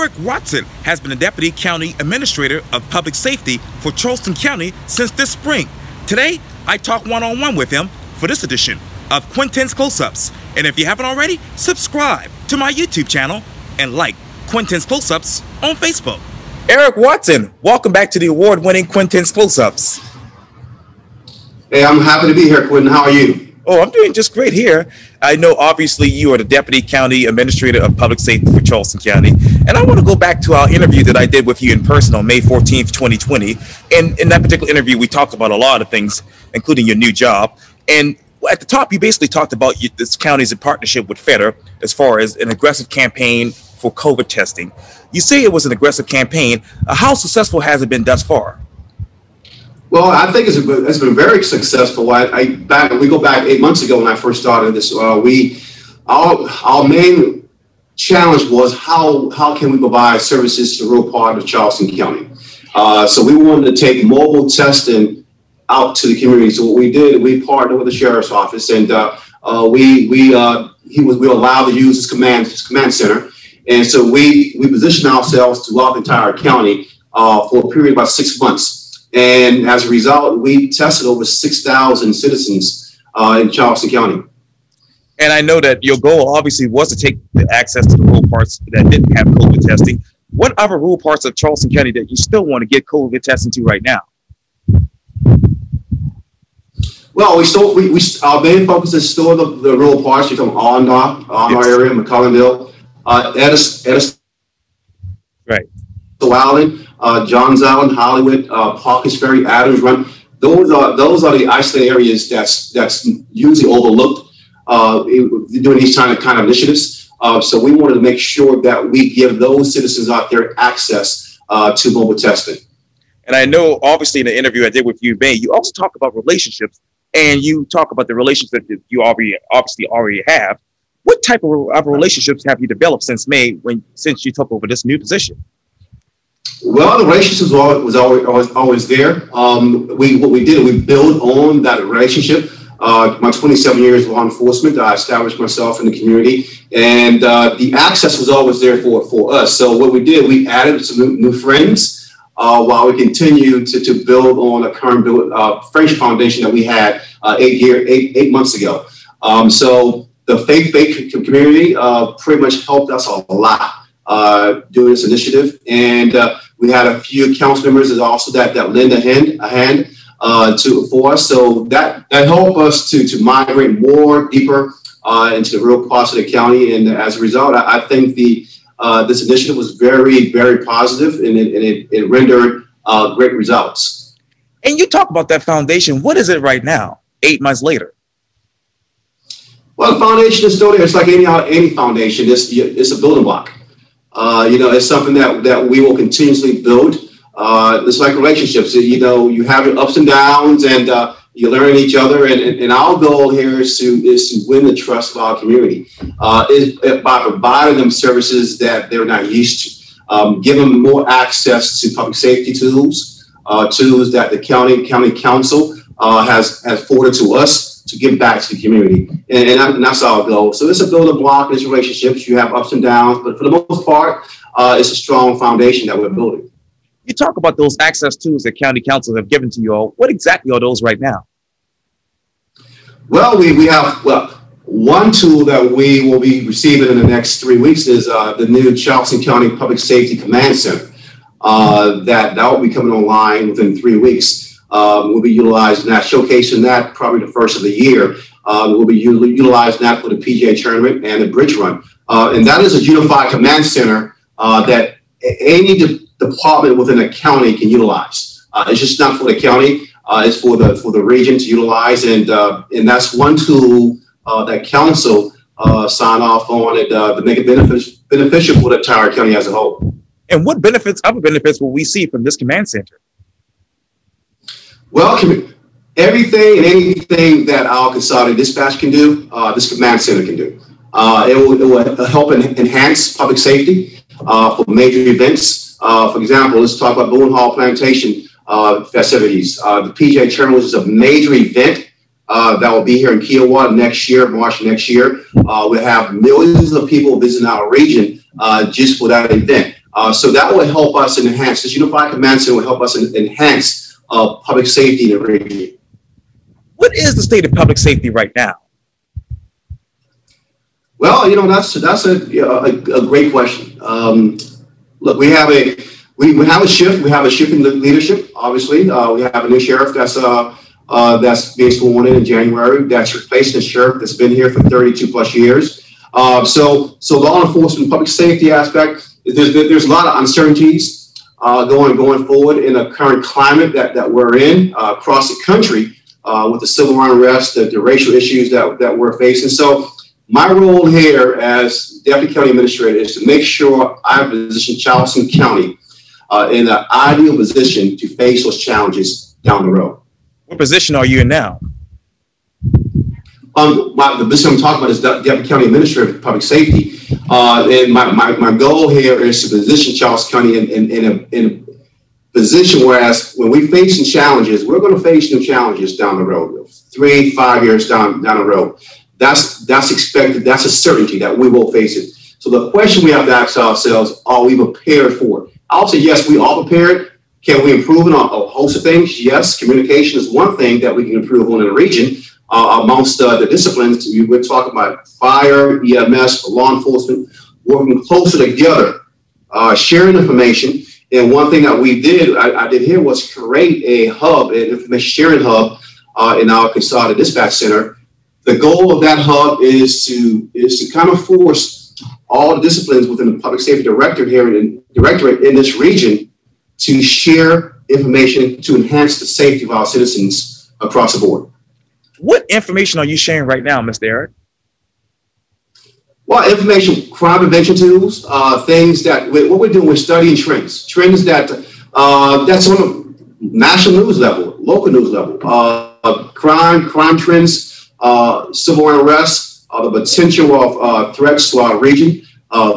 Eric Watson has been the Deputy County Administrator of Public Safety for Charleston County since this spring. Today, I talk one-on-one with him for this edition of Quintin's Close-Ups. And if you haven't already, subscribe to my YouTube channel and like Quintin's Close-Ups on Facebook. Eric Watson, welcome back to the award-winning Quintin's Close-Ups. Hey, I'm happy to be here, Quintin. How are you? Oh, I'm doing just great here. I know, obviously, you are the Deputy County Administrator of Public Safety for Charleston County. And I want to go back to our interview that I did with you in person on May 14th, 2020. And in that particular interview, we talked about a lot of things, including your new job. And at the top, you basically talked about this county's partnership with FEDER as far as an aggressive campaign for COVID testing. You say it was an aggressive campaign. How successful has it been thus far? Well, I think it's been very successful. We go back 8 months ago when I first started this. Our main challenge was how can we provide services to the rural part of Charleston County. So we wanted to take mobile testing out to the community. So what we did, we partnered with the sheriff's office, and we allowed to use his command center. And so we positioned ourselves throughout the entire county for a period of about 6 months. And as a result, we tested over 6,000 citizens in Charleston County. And I know that your goal obviously was to take the access to the rural parts that didn't have COVID testing. What other rural parts of Charleston County that you still want to get COVID testing to right now? Well, our main focus is still the rural parts. You're talking Allendale area, McCullenville, Edison, right. Allen, Johns Island, Hollywood, Parkers Ferry, Adams Run. Those are the isolated areas that's usually overlooked doing these kind of initiatives. So we wanted to make sure that we give those citizens out there access to mobile testing. And I know, obviously, in the interview I did with you, May, you also talk about relationships, and you talk about the relationships that you already have. What type of relationships have you developed since May, since you took over this new position? Well, the relationship was always there. What we did, we built on that relationship. My 27 years of law enforcement, I established myself in the community, and the access was always there for us. So what we did, we added some new friends while we continued to build on a current friendship foundation that we had 8 months ago. So the faith-based community pretty much helped us a lot doing this initiative, and we had a few council members also that lend a hand for us. So that helped us to migrate deeper into the rural parts of the county. And as a result, I think this initiative was very, very positive, and it rendered great results. And you talk about that foundation. What is it right now, 8 months later? Well, the foundation is still there. It's like any foundation. It's a building block. It's something that we will continuously build. It's like relationships. You have your ups and downs, and you learn each other. And our goal here is to win the trust of our community by providing them services that they're not used to. Give them more access to public safety tools that the county council has afforded to us to give back to the community, and that's our goal. So it's a building block, it's relationships. You have ups and downs, but for the most part, it's a strong foundation that we're building. You talk about those access tools that county councils have given to you all. What exactly are those right now? Well, we have one tool that we will be receiving in the next 3 weeks is the new Charleston County Public Safety Command Center. That will be coming online within 3 weeks. We'll be utilizing that, showcasing that probably the first of the year. We'll be utilizing that for the PGA tournament and the bridge run. And that is a unified command center that any department within a county can utilize. It's just not for the county, it's for the region to utilize. And that's one tool that council sign off on it to make it beneficial for the entire county as a whole. And what other benefits will we see from this command center? Well, everything and anything that our consolidated dispatch can do, this command center can do. It will help enhance public safety for major events. For example, let's talk about Boone Hall Plantation festivities. The PGA Tournament is a major event that will be here in Kiowa next year, March next year. We'll have millions of people visiting our region just for that event. So that will help us enhance, this unified command center will help us enhance public safety in the region. What is the state of public safety right now? Well, you know, that's a great question. Look, we have a shift. We have a shift in the leadership. Obviously, we have a new sheriff that's being sworn in January. That's replacing a sheriff that's been here for 32 plus years. So law enforcement, public safety aspect, there's a lot of uncertainties going forward in the current climate that we're in across the country with the civil unrest, the racial issues that we're facing. So my role here as Deputy County Administrator is to make sure I position Charleston County in an ideal position to face those challenges down the road. What position are you in now? The position I'm talking about is Deputy County Administrator for Public Safety. And my goal here is to position Charleston County in a position whereas when we face some challenges, we're going to face new challenges down the road, 3-5 years down the road. That's expected. That's a certainty that we will face it. So the question we have to ask ourselves, are we prepared for it? I'll say, yes, we are prepared. Can we improve on a host of things? Yes, communication is one thing that we can improve on in the region. Amongst the disciplines, we're talking about fire, EMS, law enforcement, working closer together, sharing information. And one thing that we did, I did here was create a hub, an information sharing hub in our consolidated dispatch center. The goal of that hub is to kind of force all the disciplines within the public safety directorate in this region to share information to enhance the safety of our citizens across the board. What information are you sharing right now, Mr. Eric? Well, information, crime prevention tools, things that what we're doing, we're studying trends that that's on a national news level, local news level, crime trends, civil unrest, the potential of threats to our region,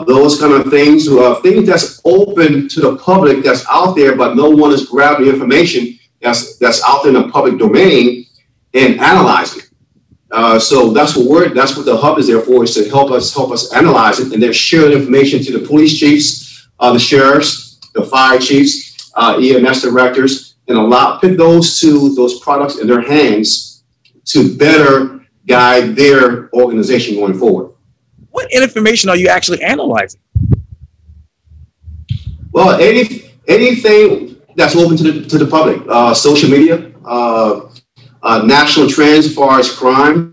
those kind of things, things that's open to the public, that's out there, but no one is grabbing the information that's out there in the public domain and analyzing. So that's what the hub is there for, is to help us analyze it, and then share the information to the police chiefs, the sheriffs, the fire chiefs, EMS directors, and put those products in their hands to better guide their organization going forward. What information are you actually analyzing? Well, anything that's open to the public, social media, national trends as far as crime.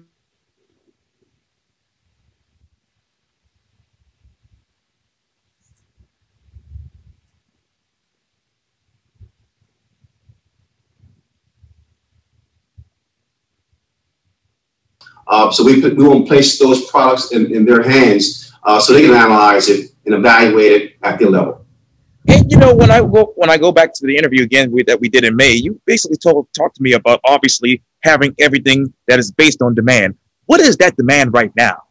So we want to place those products in their hands so they can analyze it and evaluate it at their level. And you know, when I go back to the interview again that we did in May, you basically talked to me about obviously having everything that is based on demand. What is that demand right now?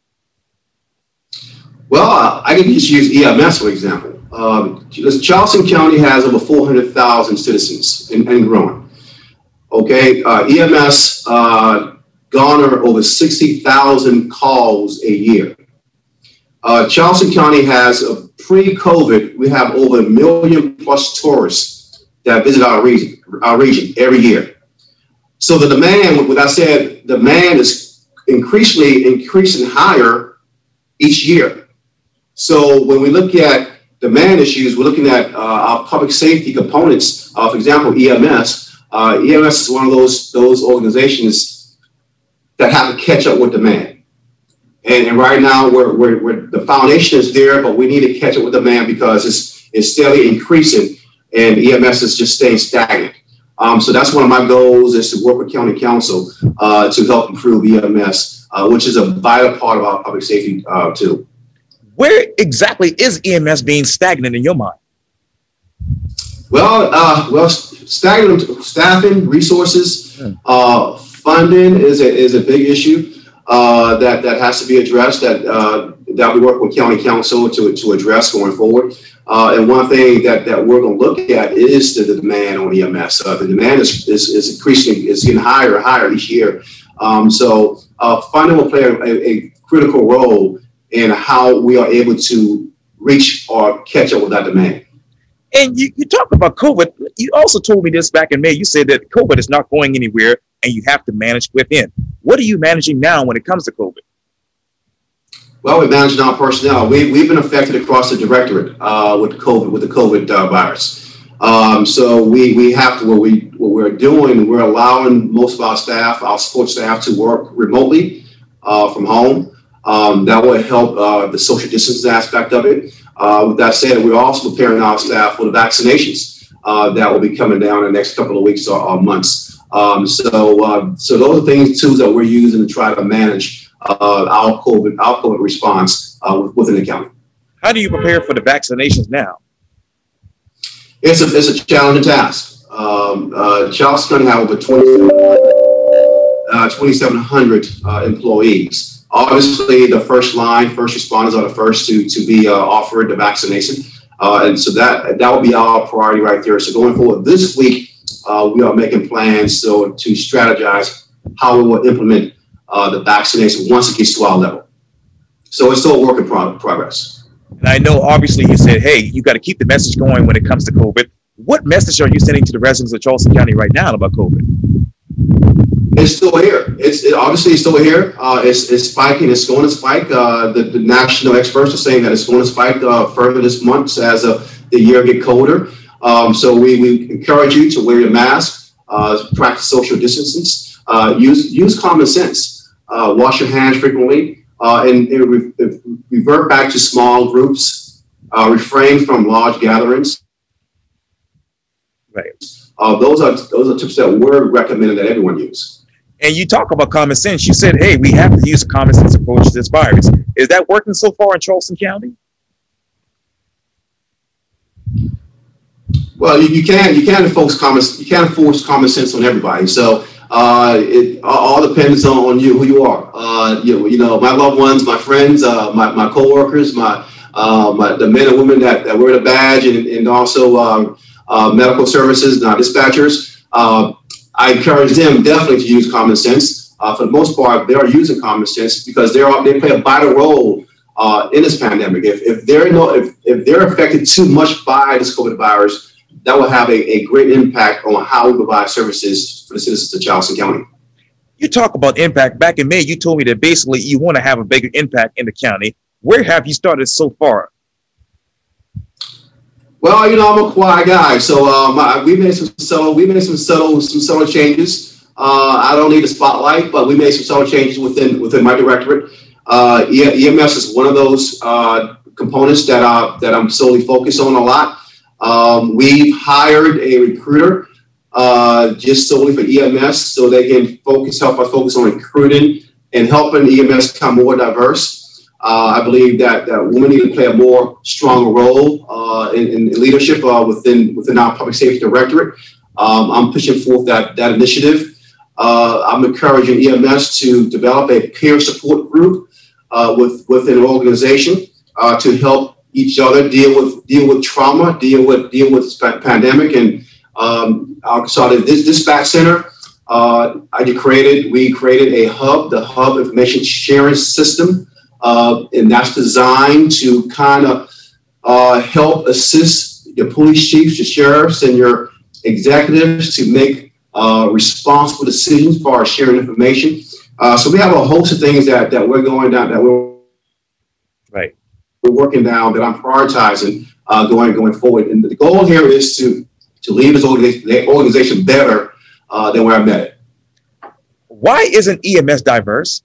Well, I can just use EMS for example. Charleston County has over 400,000 citizens and growing. Okay, EMS garner over 60,000 calls a year. Charleston County has pre-COVID, we have over 1 million plus tourists that visit our region every year. So the demand, what I said, demand is increasing higher each year. So when we look at demand issues, we're looking at our public safety components. For example, EMS. EMS is one of those organizations that have to catch up with demand. And right now, we're the foundation is there, but we need to catch up with demand because it's steadily increasing, and EMS is just staying stagnant. So that's one of my goals, is to work with County Council to help improve EMS, which is a vital part of our public safety too. Where exactly is EMS being stagnant in your mind? Well, stagnant staffing, resources, funding is a big issue. That has to be addressed, that we work with County Council to address going forward. And one thing that we're going to look at is the demand on EMS. The demand is increasing, is getting higher and higher each year. So funding will play a critical role in how we are able to reach or catch up with that demand. And you talk about COVID. You also told me this back in May. You said that COVID is not going anywhere and you have to manage within. What are you managing now when it comes to COVID? Well, we're managing our personnel. We've been affected across the directorate with the COVID virus. So we have to, what we're doing, we're allowing most of our staff, our support staff, to work remotely from home. That will help the social distancing aspect of it. With that said, we're also preparing our staff for the vaccinations that will be coming down in the next couple of weeks or months. So those are things, tools that we're using to try to manage our COVID response within the county. How do you prepare for the vaccinations now? It's a challenging task. Charleston have over 2,700 employees. Obviously, the first responders are the first to be offered the vaccination. And so that will be our priority right there. So going forward this week, we are making plans to strategize how we will implement the vaccination once it gets to our level. So it's still a work in progress. And I know, obviously, you said, hey, you got to keep the message going when it comes to COVID. What message are you sending to the residents of Charleston County right now about COVID? It's still here. It's obviously still here. It's spiking. It's going to spike. The national experts are saying that it's going to spike further this month as the year get colder. So we encourage you to wear your mask, practice social distancing, use common sense, wash your hands frequently, and revert back to small groups. Refrain from large gatherings. Right. Those are tips that we're recommending that everyone use. And you talk about common sense. You said, hey, we have to use a common sense approach to this virus. Is that working so far in Charleston County? Well, you can't enforce common sense on everybody. So it all depends on you, who you are. You know, my loved ones, my friends, my coworkers, the men and women that wear the badge, and also medical services, dispatchers. I encourage them definitely to use common sense. For the most part, they are using common sense because they play a vital role in this pandemic. If they're affected too much by this COVID virus, that will have a great impact on how we provide services for the citizens of Charleston County. You talk about impact. Back in May, you told me that basically you want to have a bigger impact in the county. Where have you started so far? Well, you know, I'm a quiet guy, so we made some subtle changes. I don't need a spotlight, but we made some subtle changes within my directorate. EMS is one of those components that I'm solely focused on a lot. We've hired a recruiter just solely for EMS, so they can help us focus on recruiting and helping EMS become more diverse. I believe that women need to play a more stronger role in leadership within our public safety directorate. I'm pushing forth that initiative. I'm encouraging EMS to develop a peer support group within an organization to help each other deal with trauma, deal with this pandemic. And so this dispatch center, we created a hub, the Hub Information Sharing System. And that's designed to kind of help assist your police chiefs, your sheriffs, and your executives to make responsible decisions for our sharing information. So we have a host of things that we're going down, that we're working down, that I'm prioritizing going forward. And the goal here is to leave this organization better than where I met it. Why isn't EMS diverse?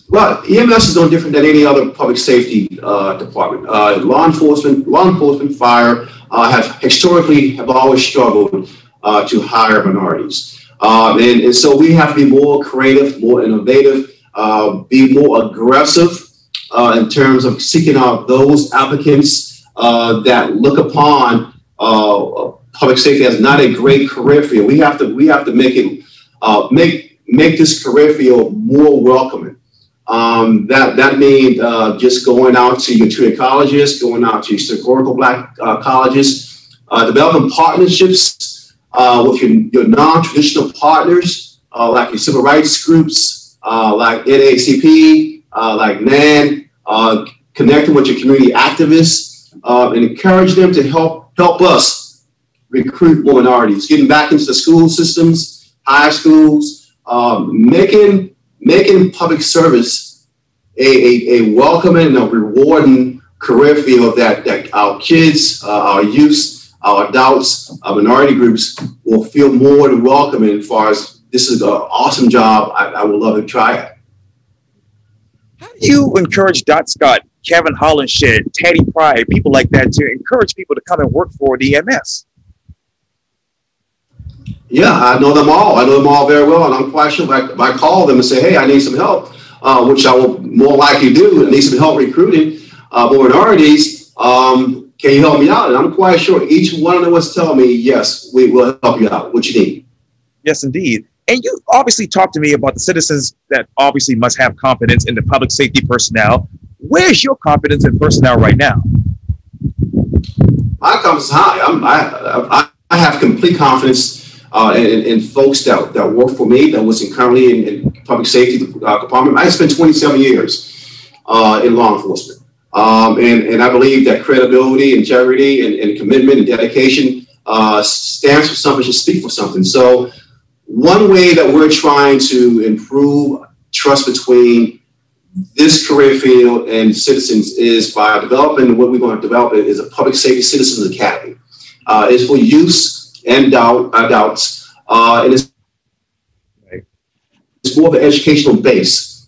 Well, EMS is no different than any other public safety department. Law enforcement, fire have always struggled to hire minorities. And so we have to be more creative, more innovative, be more aggressive in terms of seeking out those applicants that look upon public safety as not a great career field. We have to make it make this career field more welcoming. That means just going out to your community colleges, going out to your historical Black colleges, developing partnerships with your non-traditional partners, like your civil rights groups, like NAACP, like NAN, connecting with your community activists, and encourage them to help us recruit more minorities, getting back into the school systems, high schools, making public service a welcoming and a rewarding career field that our kids, our youth, our adults, our minority groups will feel more than welcoming as far as this is an awesome job. I would love to try it. How do you encourage Dot Scott, Kevin Hollenshed, Teddy Pride, people like that to encourage people to come and work for the EMS? Yeah, I know them all. I know them all very well, and I'm quite sure if I call them and say, hey, I need some help, which I will more likely do, I need some help recruiting more minorities, can you help me out? And I'm quite sure each one of them was telling me, yes, we will help you out. What you need. Yes, indeed. And you obviously talked to me about the citizens that obviously must have confidence in the public safety personnel. Where's your confidence in personnel right now? My confidence is high. I have complete confidence in folks that work for me, that was currently in public safety department. I spent 27 years in law enforcement. And I believe that credibility, integrity, and commitment and dedication stands for something, should speak for something. So one way that we're trying to improve trust between this career field and citizens is by developing, what we're going to develop is a public safety citizens academy. It's for youth and adults, and it's more of an educational base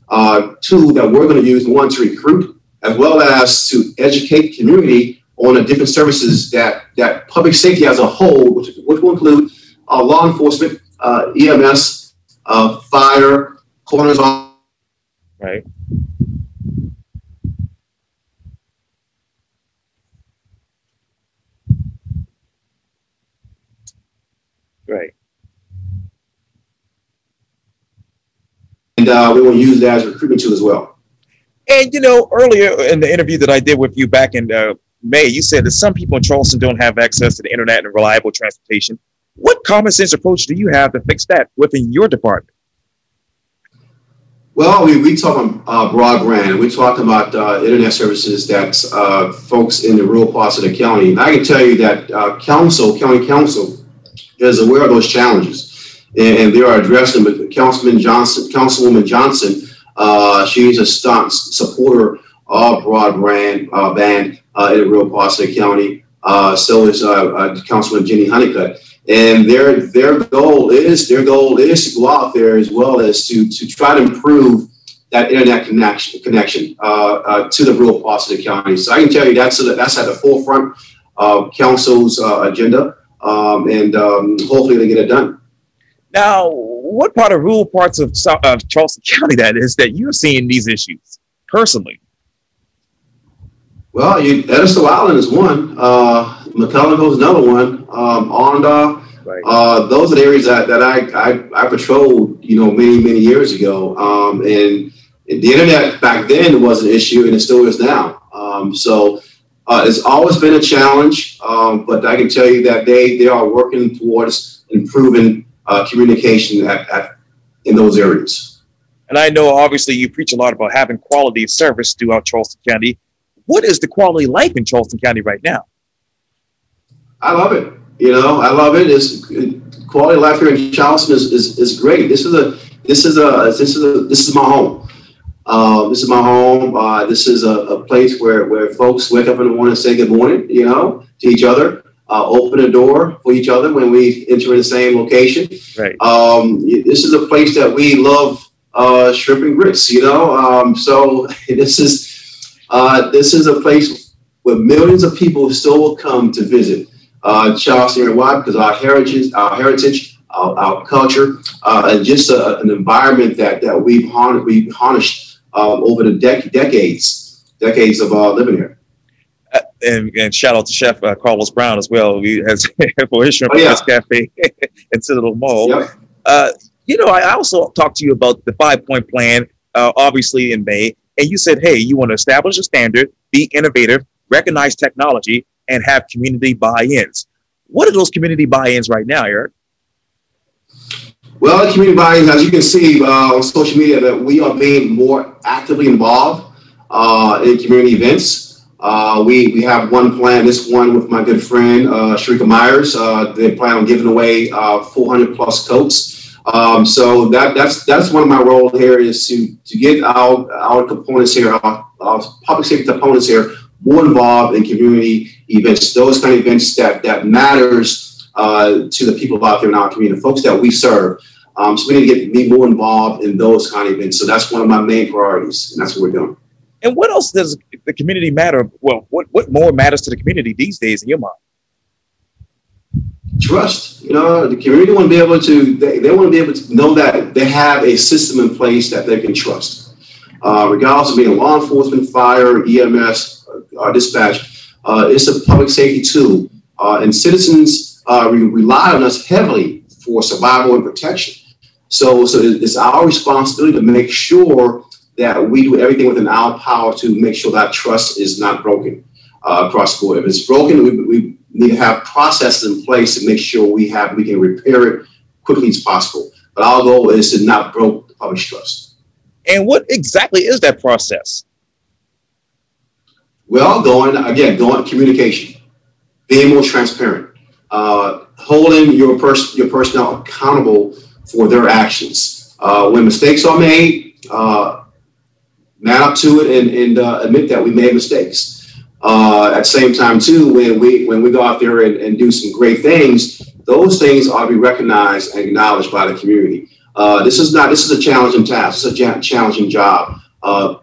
tool that we're going to use, one, to recruit, as well as to educate the community on the different services that public safety as a whole, which will include law enforcement, EMS, fire, coroner's office. Right. Right. And we will use that as a recruitment tool as well. And, you know, earlier in the interview that I did with you back in May, you said that some people in Charleston don't have access to the internet and reliable transportation. What common sense approach do you have to fix that within your department? Well, we talk about broadband. We talk about internet services that folks in the rural parts of the county. And I can tell you that county council is aware of those challenges, and they are addressing them. But Councilwoman Johnson, she's a staunch supporter of broadband in the rural parts of the county. So is Councilman Jenny Honeycutt. And their goal is to go out there as well as to try to improve that internet connection to the rural parts of the county. So I can tell you that's at the forefront of council's agenda, and hopefully they get it done. Now, what part of rural parts of Charleston County that is that you're seeing these issues personally? Well, Edisto Island is one. McCullough is another one. Arndar. Right. Those are the areas that I patrolled, many years ago. And the internet back then was an issue, and it still is now. So it's always been a challenge, but I can tell you that they are working towards improving communication in those areas. And I know, obviously, you preach a lot about having quality of service throughout Charleston County. What is the quality of life in Charleston County right now? I love it. I love it. It's quality of life here in Charleston is great. This is my home. This is my home. This is a place where folks wake up in the morning and say good morning, to each other. Open the door for each other when we enter in the same location. Right. This is a place that we love shrimp and grits. So this is a place where millions of people still will come to visit Charleston area. Why? Because our heritage, our culture, and just an environment that we've harnessed over the decades of living here. And shout out to Chef Carlos Brown as well. He has for his shrimp cafe in Citadel Mall. Yep. I also talked to you about the 5-point plan, obviously in May, and you said, hey, you want to establish a standard, be innovative, recognize technology, and have community buy-ins. What are those community buy-ins right now, Eric? Well, community buy-ins, as you can see on social media, that we are being more actively involved in community events. We have one plan, this one with my good friend, Sharika Myers. They plan on giving away 400 plus coats. So that's one of my roles here is to get our components here, our public safety components here, more involved in community events, those kind of events that matters to the people out there in our community, folks that we serve. So we need to get me more involved in those kind of events. So that's one of my main priorities, and that's what we're doing. And what else does the community matter? Well, what more matters to the community these days in your mind? Trust. The community want to be able to, they want to be able to know that they have a system in place that they can trust. Regardless of being law enforcement, fire, EMS, dispatch, it's a public safety tool. And citizens rely on us heavily for survival and protection. So it's our responsibility to make sure that we do everything within our power to make sure that trust is not broken across the board. If it's broken, we need to have processes in place to make sure we can repair it quickly as possible. But our goal is to not break the public trust. And what exactly is that process? Well, going communication, being more transparent, holding your personnel accountable for their actions. When mistakes are made, man up to it and admit that we made mistakes. At the same time, too, when we go out there and do some great things, those things ought to be recognized and acknowledged by the community. This is a challenging task. It's a challenging job,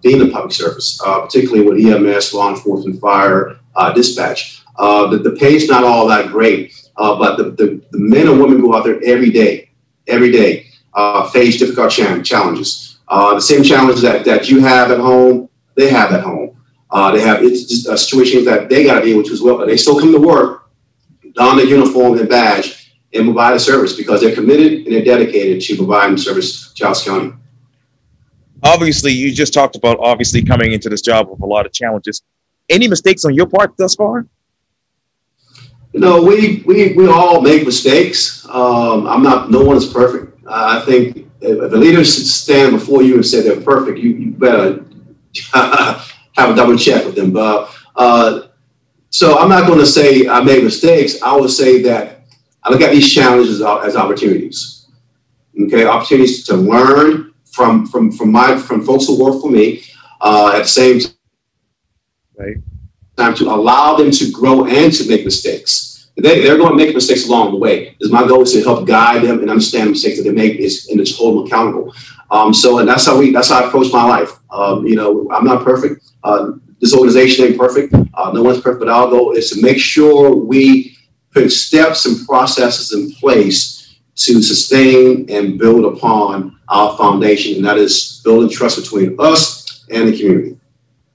being in public service, particularly with EMS, law enforcement, fire, dispatch. The pay is not all that great, but the men and women go out there every day, face difficult challenges. The same challenges that you have at home, they have at home. They have situations that they got to deal with as well, but they still come to work, don their uniform and badge, and provide a service because they're committed and they're dedicated to providing service to Charleston County. Obviously, you just talked about coming into this job with a lot of challenges. Any mistakes on your part thus far? We all make mistakes. No one is perfect. I think if a leader stand before you and say they're perfect, you better have a double check with them. So I'm not going to say I made mistakes. I would say that I look at these challenges as opportunities. Okay, opportunities to learn from folks who work for me. At the same time, to allow them to grow and to make mistakes. They're going to make mistakes along the way. My goal is to help guide them and understand the mistakes that they make and to hold them accountable. And that's how I approach my life. I'm not perfect. This organization ain't perfect. No one's perfect, but our goal is to make sure we put steps and processes in place to sustain and build upon our foundation, and that is building trust between us and the community.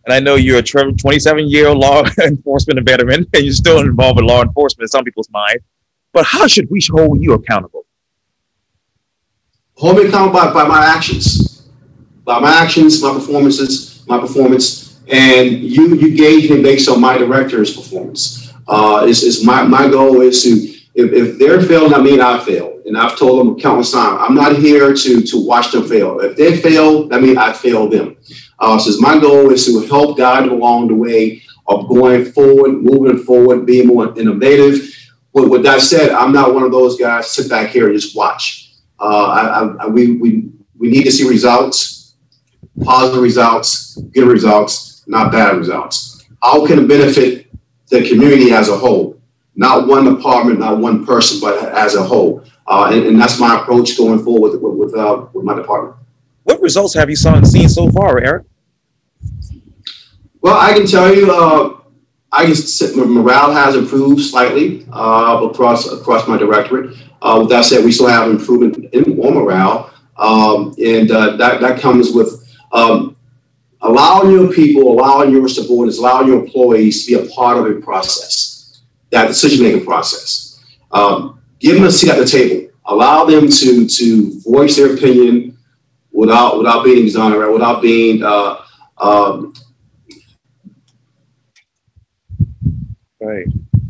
And I know you're a 27-year law enforcement veteran, and you're still involved with law enforcement in some people's mind. But how should we hold you accountable? Hold me accountable by my actions. By my actions, my performance, and you gauge me based on my director's performance. My goal is to, if they're failing, I mean I fail. And I've told them countless times, I'm not here to watch them fail. If they fail, that means I failed them. So my goal is to help guide them along the way of going forward, moving forward, being more innovative. With that said, I'm not one of those guys sit back here and just watch. We need to see results, positive results, good results, not bad results. How can it benefit the community as a whole? Not one department, not one person, but as a whole. And that's my approach going forward with my department. What results have you seen so far, Eric? Well, I can tell you, morale has improved slightly across my directorate. With that said, we still have improvement in morale, and that comes with allowing your people, allowing your subordinates, allowing your employees to be a part of a process, that decision-making process. Give them a seat at the table. Allow them to voice their opinion without being exonerated, without being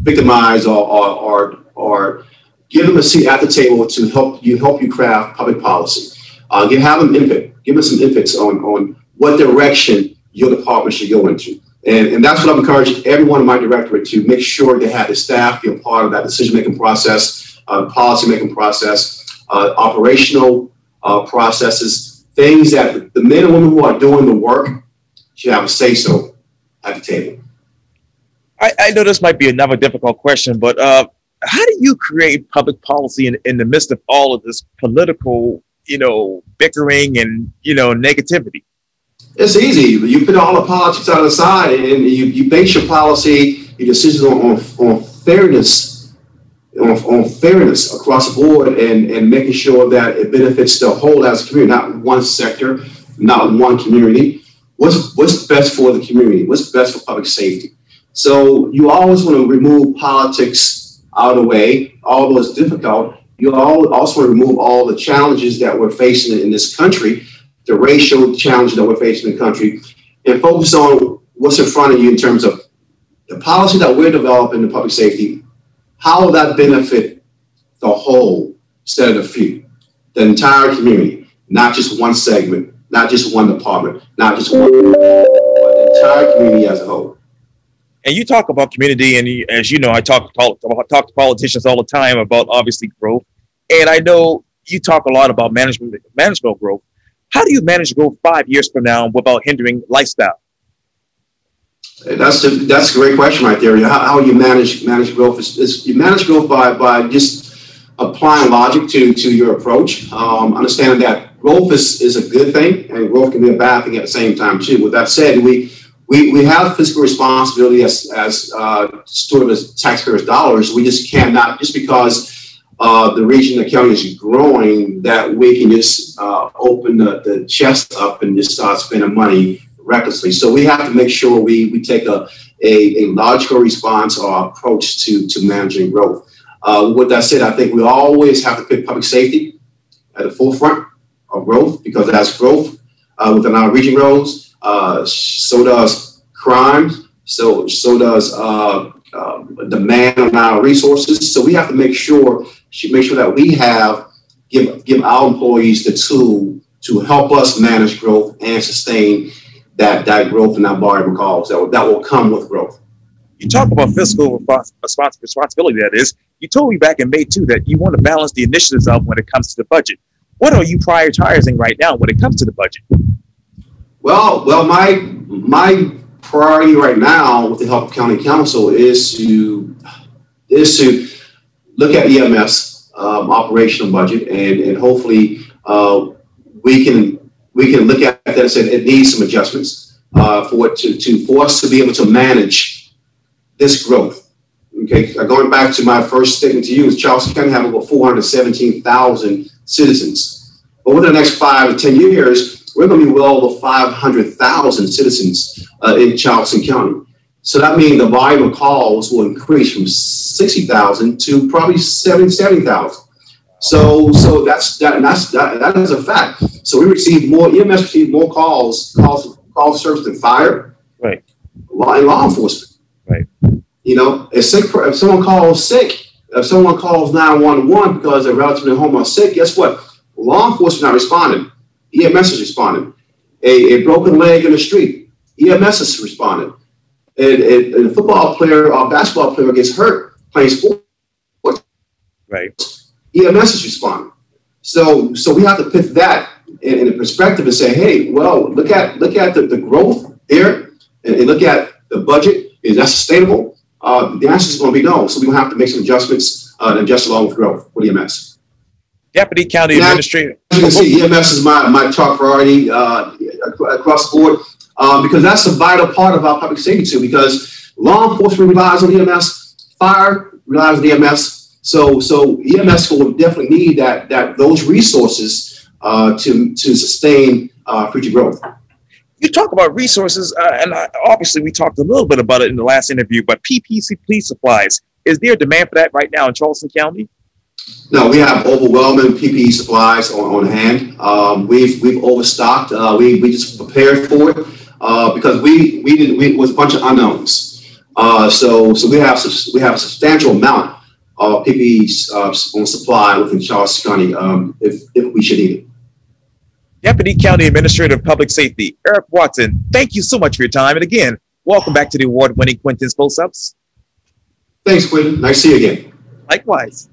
victimized or give them a seat at the table to help you craft public policy. Have them input. Give them some inputs on what direction your department should go into. And that's what I'm encouraging everyone in my directorate to make sure they have the staff be a part of that decision-making process, policy-making process, operational processes, things that the men and women who are doing the work should have a say-so at the table. I know this might be another difficult question, but how do you create public policy in the midst of all of this political, bickering and, negativity? It's easy. You put all the politics out of the side and you base your policy, your decisions on fairness, on fairness across the board and making sure that it benefits the whole as a community, not one sector, not one community. What's best for the community? What's best for public safety? So you always want to remove politics out of the way, although it's difficult. You also want to remove all the challenges that we're facing in this country, the racial challenges that we're facing in the country, and focus on what's in front of you in terms of the policy that we're developing in public safety. How will that benefit the whole instead of the few, the entire community, not just one segment, not just one department, not just one, but the entire community as a whole. And you talk about community, and as you know, I talk to politicians all the time about obviously growth. And I know you talk a lot about management growth. How do you manage growth 5 years from now without hindering lifestyle? That's a great question right there. How you manage growth is you manage growth by just applying logic to your approach. Understanding that growth is a good thing, and growth can be a bad thing at the same time too. With that said, we have fiscal responsibility as steward of taxpayers' dollars. We just cannot, just because the region, the county is growing, that we can just open the chest up and just start spending money recklessly. So we have to make sure we take a logical response or approach to managing growth. With that said, I think we always have to put public safety at the forefront of growth, because as growth within our region grows, so does crime, so does demand on our resources. So we have to make sure that we give our employees the tool to help us manage growth and sustain that growth and that variable calls that will come with growth. You talk about fiscal responsibility, that is. You told me back in May, too, that you want to balance the initiatives out when it comes to the budget. What are you prioritizing right now when it comes to the budget? Well, my priority right now, with the help of County Council, is to look at EMS operational budget, and hopefully we can look at that and say it needs some adjustments for us to be able to manage this growth. Okay, going back to my first statement to you, is Charleston County have over 417,000 citizens. Over the next 5 to 10 years, we're going to be well over 500,000 citizens in Charleston County. So that means the volume of calls will increase from 60,000 to probably 70,000. So that is a fact. So we receive more, EMS receive more calls service than fire, right, and law enforcement. Right. If someone calls sick, if someone calls 911 because they're relatively home or sick, guess what? Law enforcement not responding. EMS is responding. A broken leg in the street, EMS is responding. A football player or basketball player gets hurt playing sports, right, EMS is responding. So we have to put that in a perspective and say, hey, well, look at the growth there, and look at the budget. Is that sustainable? The answer is going to be no. So we're going to have to make some adjustments and adjust along with growth with EMS. Deputy County Administrator. As you can see, EMS is my top priority across the board, because that's a vital part of our public safety too, because law enforcement relies on EMS, fire relies on EMS. So EMS will definitely need those resources to sustain future growth. You talk about resources, and obviously we talked a little bit about it in the last interview, but PPE supplies, is there a demand for that right now in Charleston County? No, we have overwhelming PPE supplies on hand. We've overstocked. We just prepared for it because we was a bunch of unknowns. So we have a substantial amount of PPE on supply within Charleston County if we should need it. Deputy County Administrator of Public Safety, Eric Watson, thank you so much for your time. And again, welcome back to the award-winning Quintin's Close-Ups. Thanks, Quintin. Nice to see you again. Likewise.